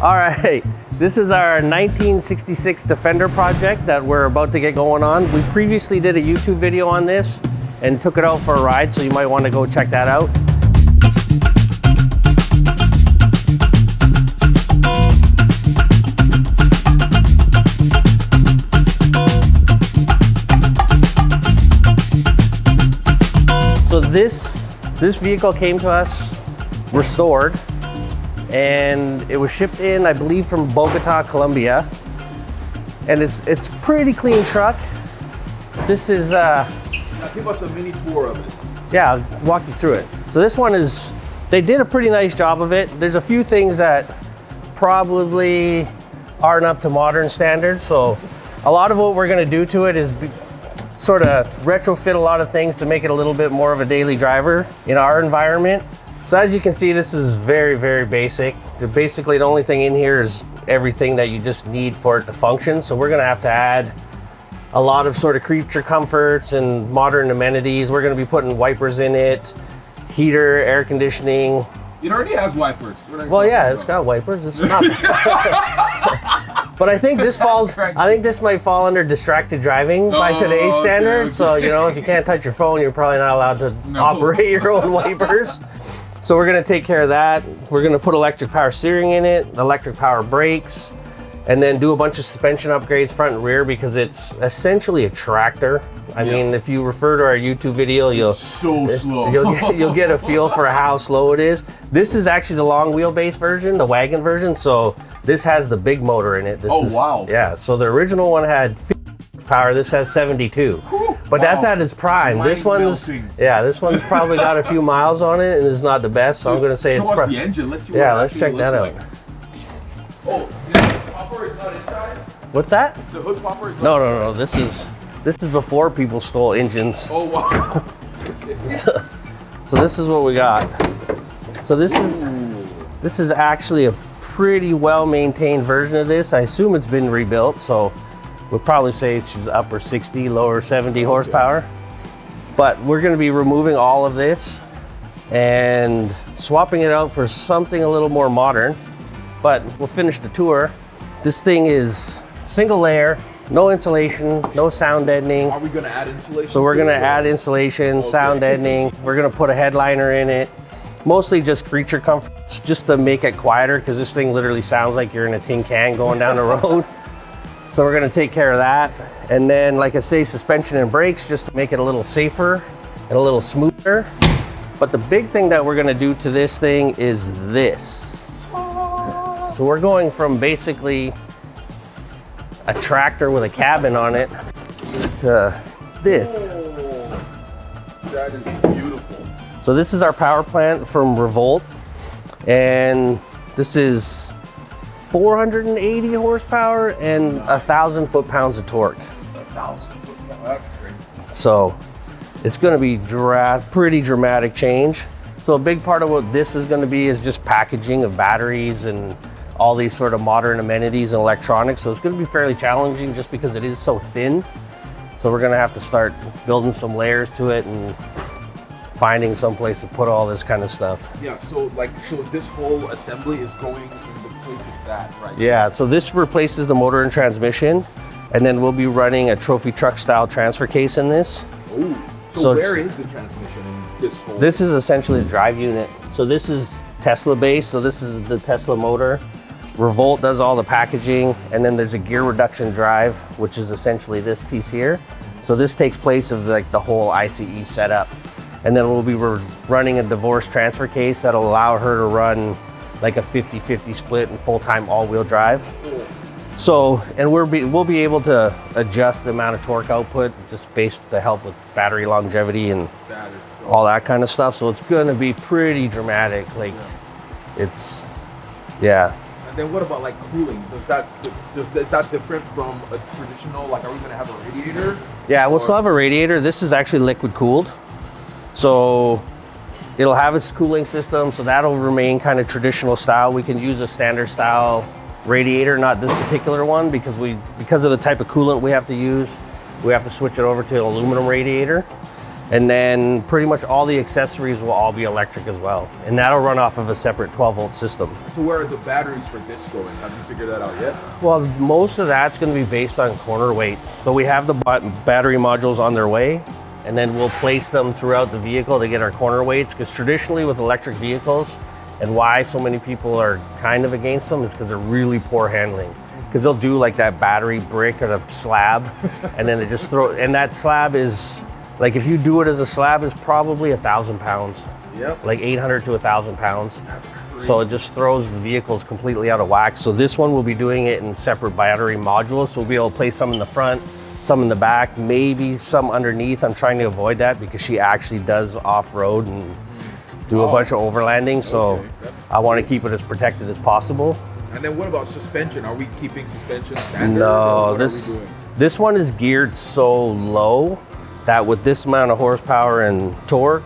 All right, this is our 1966 Defender project that we're about to get going on. We previously did a YouTube video on this and took it out for a ride, so you might want to go check that out. So this vehicle came to us restored, and it was shipped in, I believe, from Bogota, Colombia. And it's pretty clean truck. This is give us a mini tour of it. Yeah, I'll walk you through it. So this one is, they did a pretty nice job of it. There's a few things that probably aren't up to modern standards. So a lot of what we're gonna do to it is sort of retrofit a lot of things to make it a little bit more of a daily driver in our environment. So as you can see, this is very, very basic. Basically, the only thing in here is everything that you just need for it to function. So we're gonna have to add a lot of sort of creature comforts and modern amenities. We're gonna be putting wipers in it, heater, air conditioning. It already has wipers. Well, yeah, it's got wipers. It's not. But I think this falls. I think this might fall under distracted driving by today's standards. So you know, if you can't touch your phone, you're probably not allowed to operate your own wipers. So we're gonna take care of that. We're gonna put electric power steering in it, electric power brakes, and then do a bunch of suspension upgrades front and rear because it's essentially a tractor. I mean, if you refer to our YouTube video, it's so slow. You'll get a feel for how slow it is. This is actually the long wheelbase version, the wagon version. So this has the big motor in it. This is, wow. Yeah, so the original one had 50 power. This has 72. But that's at its prime. This one's probably got a few miles on it and is not the best. So I'm going to say it's the engine. Let's see. Yeah, let's check that out. Oh, the hood popper is not inside? What's that? The hood popper is not No. This is before people stole engines. Oh wow. So this is what we got. So this is actually a pretty well maintained version of this. I assume it's been rebuilt, so we'll probably say it's upper 60, lower 70 horsepower. But we're going to be removing all of this and swapping it out for something a little more modern. But we'll finish the tour. This thing is single layer, no insulation, no sound deadening. Are we going to add insulation? So we're going to add insulation, sound deadening. We're going to put a headliner in it. Mostly just creature comforts, just to make it quieter, because this thing literally sounds like you're in a tin can going down the road. So we're going to take care of that. And then, like I say, suspension and brakes, just to make it a little safer and a little smoother. But the big thing that we're going to do to this thing is this. So we're going from basically a tractor with a cabin on it to this. Oh, that is beautiful. So this is our power plant from Revolt, and this is 480 horsepower and 1,000 foot-pounds of torque. 1,000 foot-pounds, that's great. So it's going to be pretty dramatic change. So a big part of what this is going to be is just packaging of batteries and all these sort of modern amenities and electronics. So it's going to be fairly challenging just because it is so thin. So we're going to have to start building some layers to it and finding some place to put all this kind of stuff. Yeah, so this whole assembly is going in the place of that, right? Yeah, so this replaces the motor and transmission, and then we'll be running a trophy truck style transfer case in this. Oh, so where is the transmission in this whole? This is essentially the drive unit. So this is Tesla based, so this is the Tesla motor. Revolt does all the packaging, and then there's a gear reduction drive, which is essentially this piece here. So this takes place of like the whole ICE setup. And then we'll be running a divorce transfer case that'll allow her to run like a 50-50 split and full-time all-wheel drive. So, and we'll be able to adjust the amount of torque output just based to help with battery longevity and all that kind of stuff. So it's going to be pretty dramatic. Like, it's, yeah. And then what about like cooling? Is that different from a traditional? Like, are we going to have a radiator? Yeah, we'll still have a radiator. This is actually liquid cooled. So it'll have its cooling system, so that'll remain kind of traditional style. We can use a standard style radiator, not this particular one, because of the type of coolant we have to use, we have to switch it over to an aluminum radiator. And then pretty much all the accessories will all be electric as well. And that'll run off of a separate 12-volt system. So where are the batteries for this going? Have you figured that out yet? Well, most of that's going to be based on corner weights. So we have the battery modules on their way, and then we'll place them throughout the vehicle to get our corner weights. Because traditionally with electric vehicles, and why so many people are kind of against them, is because they're really poor handling. Because they'll do like that battery brick or a slab, and then it just and that slab is, like if you do it as a slab, it's probably 1,000 pounds. Yep. Like 800 to 1,000 pounds. So it just throws the vehicles completely out of whack. So this one, we'll be doing it in separate battery modules. So we'll be able to place some in the front, some in the back, maybe some underneath. I'm trying to avoid that because she actually does off-road and do a bunch of overlanding. So I want to keep it as protected as possible. And then what about suspension? Are we keeping suspension standard? No, this one is geared so low that with this amount of horsepower and torque,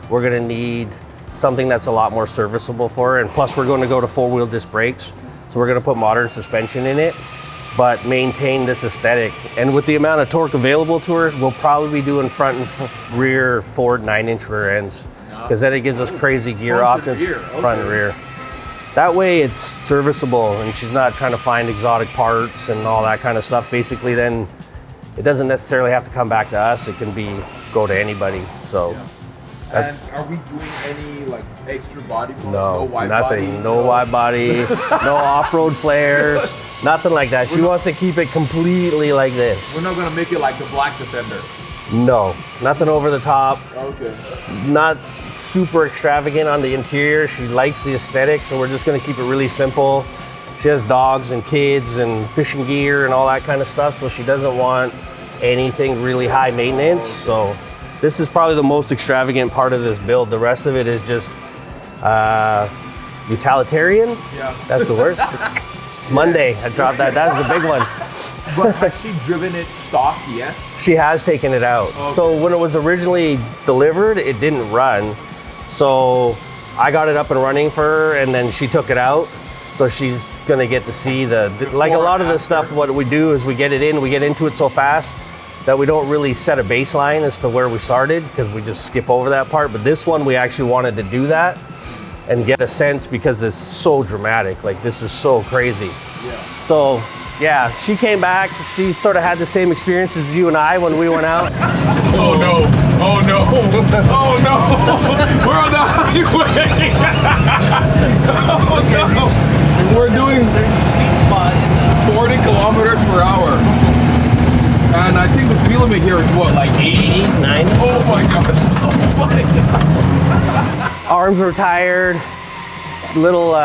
we're gonna need something that's a lot more serviceable for her. And plus we're gonna go to 4-wheel disc brakes. So we're gonna put modern suspension in it, but maintain this aesthetic. And with the amount of torque available to her, we'll probably be doing front and rear Ford 9-inch rear ends. Because then it gives us crazy gear options, front and rear. That way it's serviceable and she's not trying to find exotic parts and all that kind of stuff. Basically then, it doesn't necessarily have to come back to us. It can go to anybody. So, and are we doing any like extra body modes? No, wide nothing. body? No wide body. No off-road flares. Nothing like that. She wants to keep it completely like this. We're not gonna make it like the black Defender. No, nothing over the top. Okay. Not super extravagant on the interior. She likes the aesthetic, so we're just gonna keep it really simple. She has dogs and kids and fishing gear and all that kind of stuff, so she doesn't want anything really high maintenance. So this is probably the most extravagant part of this build. The rest of it is just utilitarian. Yeah. That's the word. It's Monday. I dropped that. That's the big one. But has she driven it stock yet? She has taken it out. Okay. So when it was originally delivered, it didn't run. So I got it up and running for her, and then she took it out. So she's gonna get to see like a lot of the stuff, what we do is we get into it so fast that we don't really set a baseline as to where we started because we just skip over that part. But this one, we actually wanted to do that and get a sense because it's so dramatic. Like this is so crazy. Yeah. So yeah, she came back. She sort of had the same experience as you and I when we went out. Oh no, oh no, oh no, we're on the highway. Oh no. We're doing, there's a sweet spot in 40 kilometers per hour. And I think the speed limit here is what, like 80? 90? Oh my gosh. Oh my God. Arms were tired, a little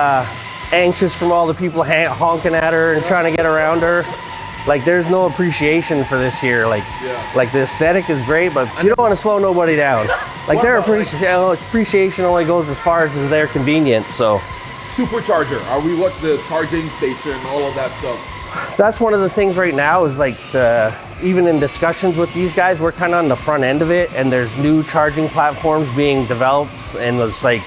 anxious from all the people honking at her and trying to get around her. Like there's no appreciation for this here. Like the aesthetic is great, but you don't want to slow nobody down. Like their appreciation only goes as far as their convenience, so. Supercharger, are we what's the charging station, all of that stuff? That's one of the things right now is like even in discussions with these guys, we're kind of on the front end of it, and there's new charging platforms being developed, and it's like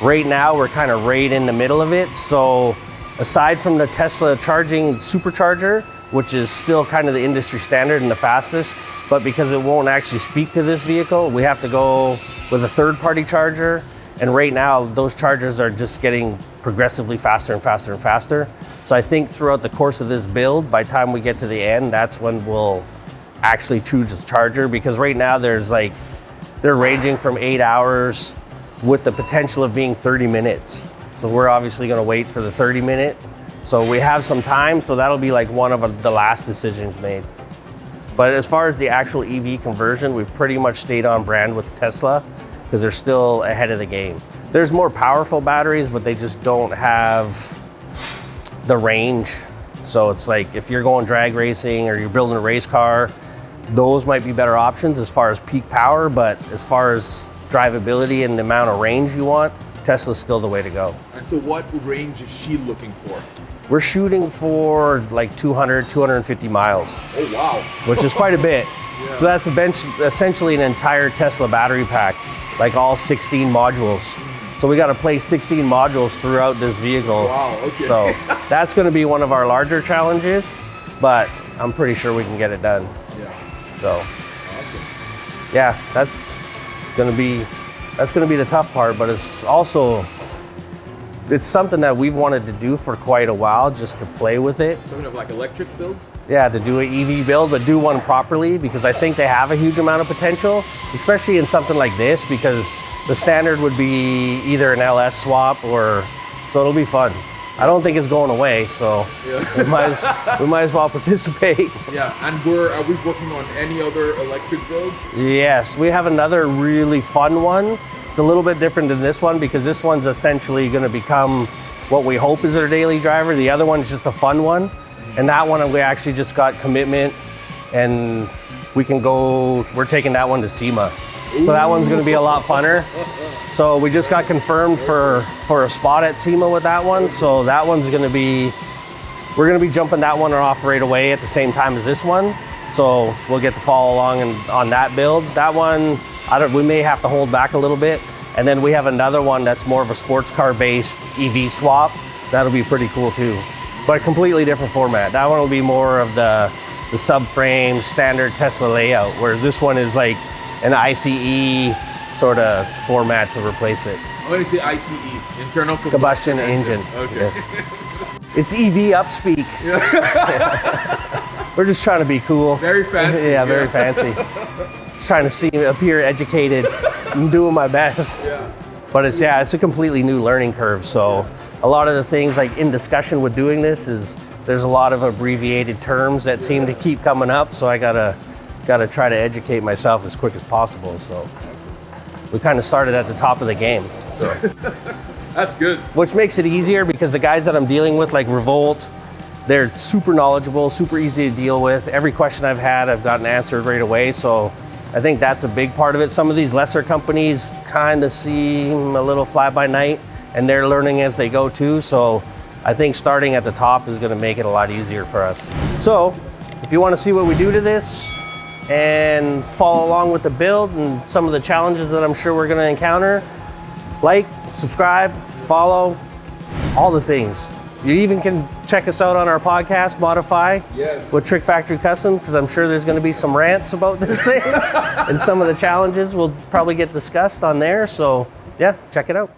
right now we're kind of right in the middle of it. So aside from the Tesla charging supercharger, which is still kind of the industry standard and the fastest, but because it won't actually speak to this vehicle, we have to go with a third-party charger. And right now, those chargers are just getting progressively faster and faster and faster. So I think throughout the course of this build, by the time we get to the end, that's when we'll actually choose this charger. Because right now they're ranging from 8 hours with the potential of being 30 minutes. So we're obviously gonna wait for the 30-minute. So we have some time, so that'll be like one of the last decisions made. But as far as the actual EV conversion, we've pretty much stayed on brand with Tesla, because they're still ahead of the game. There's more powerful batteries, but they just don't have the range. So it's like if you're going drag racing or you're building a race car, those might be better options as far as peak power, but as far as drivability and the amount of range you want, Tesla's still the way to go. And so what range is she looking for? We're shooting for like 200, 250 miles. Oh, wow. Which is quite a bit. Yeah. So that's essentially an entire Tesla battery pack, like all 16 modules. So we got to place 16 modules throughout this vehicle. Wow, okay. So that's going to be one of our larger challenges, but I'm pretty sure we can get it done. Yeah. So, awesome. Yeah, that's That's gonna be the tough part, but it's something that we've wanted to do for quite a while, just to play with it. Something of like electric builds? Yeah, to do an EV build, but do one properly, because I think they have a huge amount of potential, especially in something like this, because the standard would be either an LS swap so it'll be fun. I don't think it's going away, so we might as well participate. Yeah, and are we working on any other electric builds? Yes, we have another really fun one. It's a little bit different than this one, because this one's essentially going to become what we hope is our daily driver. The other one's just a fun one, and that one we actually just got commitment, and we're taking that one to SEMA. So that one's going to be a lot funner. So we just got confirmed for a spot at SEMA with that one. So that one's going to be, we're going to be jumping that one off right away at the same time as this one. So we'll get to follow along on that build. That one, we may have to hold back a little bit. And then we have another one that's more of a sports car based EV swap. That'll be pretty cool too, but a completely different format. That one will be more of the subframe standard Tesla layout, whereas this one is like an ICE sort of format to replace it. When you say ICE, internal combustion engine. Okay. Yes. It's EV upspeak. We're just trying to be cool. Very fancy. Yeah, very fancy. Just trying to appear educated. I'm doing my best. Yeah. But it's a completely new learning curve. So a lot of the things like in discussion with doing this is there's a lot of abbreviated terms that seem to keep coming up. So I gotta try to educate myself as quick as possible. So we kind of started at the top of the game. So that's good. Which makes it easier, because the guys that I'm dealing with, like Revolt, they're super knowledgeable, super easy to deal with. Every question I've had, I've gotten answered right away. So I think that's a big part of it. Some of these lesser companies kind of seem a little fly by night, and they're learning as they go too. So I think starting at the top is going to make it a lot easier for us. So if you want to see what we do to this and follow along with the build and some of the challenges that I'm sure we're going to encounter, like, subscribe, follow, all the things. You even can check us out on our podcast, Modify, with Trick Factory Custom, because I'm sure there's going to be some rants about this thing, and some of the challenges will probably get discussed on there. So yeah, check it out.